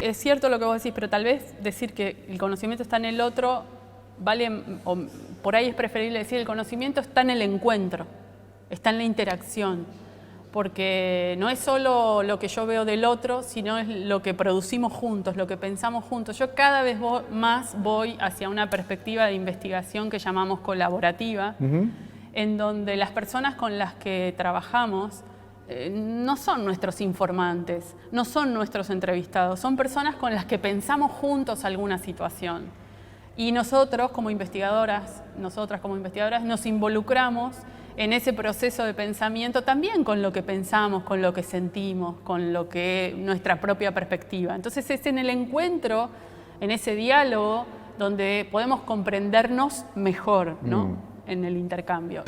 Es cierto lo que vos decís, pero tal vez decir que el conocimiento está en el otro, o por ahí es preferible decir el conocimiento está en el encuentro, está en la interacción, porque no es solo lo que yo veo del otro, sino es lo que producimos juntos, lo que pensamos juntos. Yo cada vez más voy hacia una perspectiva de investigación que llamamos colaborativa, en donde las personas con las que trabajamos no son nuestros informantes, no son nuestros entrevistados, son personas con las que pensamos juntos alguna situación. Y nosotras como investigadoras, nos involucramos en ese proceso de pensamiento también con lo que pensamos, con lo que sentimos, con lo que nuestra propia perspectiva. Entonces es en el encuentro, en ese diálogo, donde podemos comprendernos mejor, ¿no? En el intercambio.